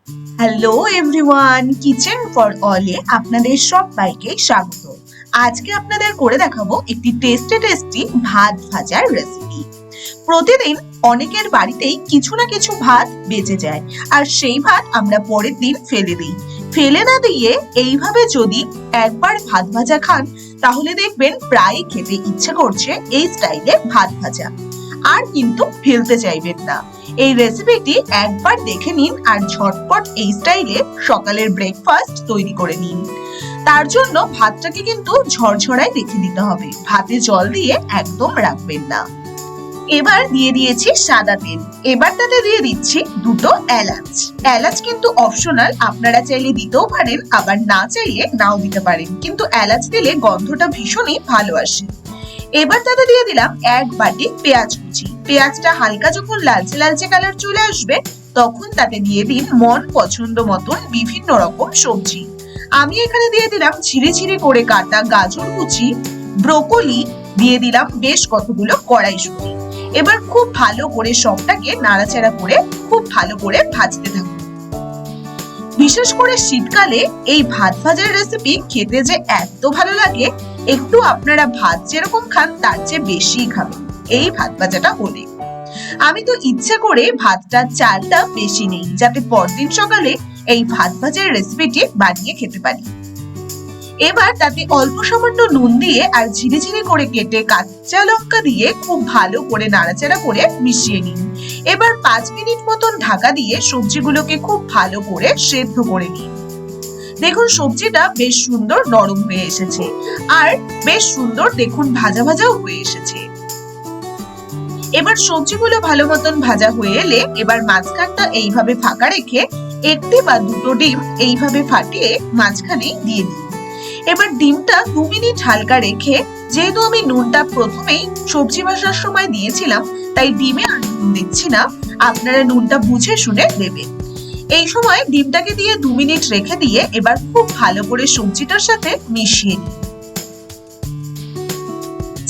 Hello everyone, kitchen for অলে আপনাদের সবাইকে স্বাগত। আজকে আপনাদের করে দেখাবো একটি টেস্টি ভাত ভাজার রেসিপি। প্রতিদিন অনেকের বাড়িতেই কিছু না কিছু ভাত বেঁচে যায়, আর সেই ভাত আমরা পরের দিন ফেলে দিই। ফেলে না দিয়ে এইভাবে যদি একবার ভাত ভাজা খান, তাহলে দেখবেন প্রায় খেতে ইচ্ছে করছে এই স্টাইলে ভাত ভাজা, আর কিন্তু ফেলতে চাইবেন না। এই রেসিপিটি একবার দেখে নিন আর ঝটপট এই স্টাইলে সকালের ব্রেকফাস্ট তৈরি করে নিন। তার জন্য ভাতটাকে কিন্তু ঝরঝরায় রেখে দিতে হবে, ভাতে জল দিয়ে একদম রাখবেন না। এবার দিয়ে দিয়েছি সাদা তেল, এবার তাতে দিয়ে দিচ্ছি দুটো এলাচ। এলাচ কিন্তু অপশনাল, আপনারা চাইলে দিতেও পারেন, আবার না চাইলে নাও দিতে পারেন, কিন্তু এলাচ দিলে গন্ধটা ভীষণই ভালো আসে। এবার তাতে দিয়ে দিলাম এক বাটি পেঁয়াজ কুচি। পেঁয়াজটা হালকা যখন লালচে লালচে কালার চলে আসবে, তখন তাতে দিয়ে দিন মন পছন্দ মতন বিভিন্ন রকম সবজি। আমি এখানে দিয়ে দিলাম ছিঁড়ে ছিঁড়ে করে কাটা গাজর কুচি, ব্রোকলি, দিয়ে দিলাম বেশ কতগুলো কড়াইশুঁটি। এবার খুব ভালো করে সবটাকে নাড়াচাড়া করে খুব ভালো করে ভাজতে থাকুন। বিশেষ করে শীতকালে এই ভাত ভাজার রেসিপি খেতে যে এত ভালো লাগে, একটু আপনারা ভাত যেরকম খান তার চেয়ে বেশি খাবেন এই ভাত ভাজাটা হলে। আমি তো ইচ্ছে করে ভাতটা চালটা বেশি নেই, যাতে পরদিন সকালে এই ভাত ভাজার রেসিপিটি বানিয়ে খেতে পারি। এবার তাতে অল্প সামান্য নুন দিয়ে আর ঝিরি ঝিরি করে কেটে কাঁচা লঙ্কা দিয়ে খুব ভালো করে নাড়াচাড়া করে মিশিয়ে নিন। এবার 5 মিনিট মতন ঢাকা দিয়ে সবজিগুলোকে খুব ভালো করে সেদ্ধ করে নিন। দেখুন সবজিটা বেশ সুন্দর নরম হয়ে এসেছে, আর বেশ সুন্দর দেখুন ভাজা ভাজাও হয়ে এসেছে। এবার সবজিগুলো ভালো মতন ভাজা হয়ে এলে এবার মাঝখানটা এইভাবে ফাঁকা রেখে একটি বা দুটো ডিম এইভাবে ফাটিয়ে মাঝখানে দিয়ে দিন। এবার ডিমটা 2 মিনিট হালকা রেখে, যেহেতু আমি নুনটা প্রথমেই সবজি ভাজার সময় দিয়েছিলাম, তাই ডিমে আর নুন দিচ্ছি না, আপনারা নুনটা বুঝে শুনে দেবেন। এই সময় ডিমটাকে দিয়ে 2 মিনিট রেখে দিয়ে এবার খুব ভালো করে সবজিটার সাথে মিশিয়ে নিন।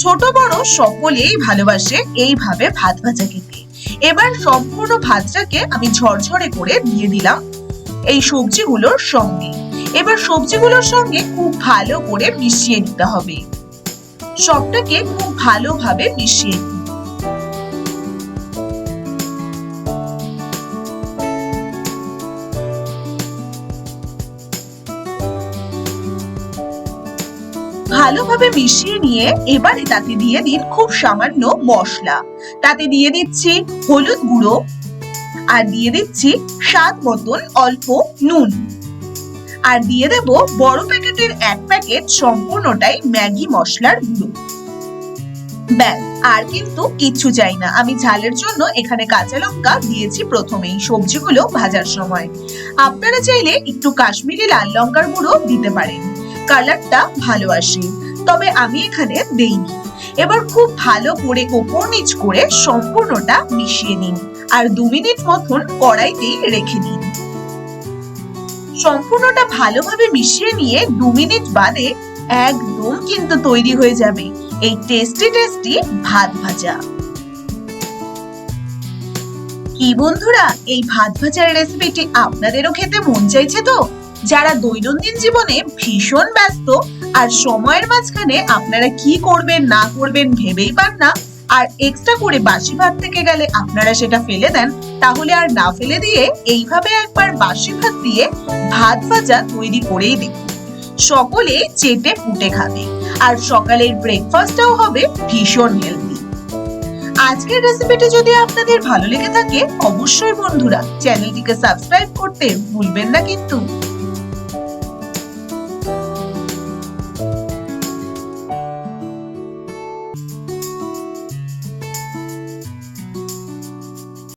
ছোট বড় সকলেই ভালোবাসে এইভাবে ভাত ভাজা খেতে। এবার সম্পূর্ণ ভাতটাকে আমি ঝরঝরে করে দিয়ে দিলাম এই সবজিগুলোর সঙ্গে। এবার সবজিগুলোর সঙ্গে খুব ভালো করে মিশিয়ে নিতে হবে, সবটাকে খুব ভালোভাবে মিশিয়ে নিন। ভালোভাবে মিশিয়ে নিয়ে এবারে তাতে দিয়ে দিন খুব সামান্য মশলা। তাতে দিয়ে দিচ্ছি হলুদ গুঁড়ো, আর দিয়ে দিচ্ছি স্বাদ মতন অল্প নুন, আর দিয়ে দেব বড় প্যাকেটের 1 প্যাকেট সম্পূর্ণটাই ম্যাগি মশলার গুঁড়ো। ব্যাস, আর কিন্তু কিচ্ছু চাই না। আমি ঝালের জন্য এখানে কাঁচা লঙ্কা দিয়েছি প্রথমেই সবজিগুলো ভাজার সময়। আপনারা চাইলে একটু কাশ্মীরি লাল লঙ্কার গুঁড়ো দিতে পারেন, কালারটা ভালো আসে, তবে আমি এখানে দেইনি। এবার খুব ভালো করে ওপর নিচ করে সম্পূর্ণটা মিশিয়ে নিন, আর 2 মিনিট মতন কড়াইতেই রেখে দিন। সম্পূর্ণটা ভালোভাবে মিশিয়ে নিয়ে 2 মিনিট বাদে একদম কিন্তু তৈরি হয়ে যাবে এই টেস্টি ভাত ভাজা। কি বন্ধুরা, এই ভাত ভাজার রেসিপিটি আপনাদেরও খেতে মন চাইছে তো? যারা দৈনন্দিন জীবনে ভীষণ ব্যস্ত আর সময়ের মাঝখানে আপনারা কি করবেন না করবেন ভেবেই পান না, আর এক্সট্রা করে বাসি ভাত থেকে গেলে আপনারা সেটা ফেলে দেন, তাহলে আর না ফেলে দিয়ে এইভাবে একবার বাসি ভাত দিয়ে ভাত ভাজা তৈরি করেই দেখুন। সকলে চেটে পুটে খাবে, আর সকালের ব্রেকফাস্টটাও হবে ভীষণ হেলদি। আজকের রেসিপিটি যদি আপনাদের ভালো লেগে থাকে, অবশ্যই বন্ধুরা চ্যানেলটিকে সাবস্ক্রাইব করতে ভুলবেন না কিন্তু।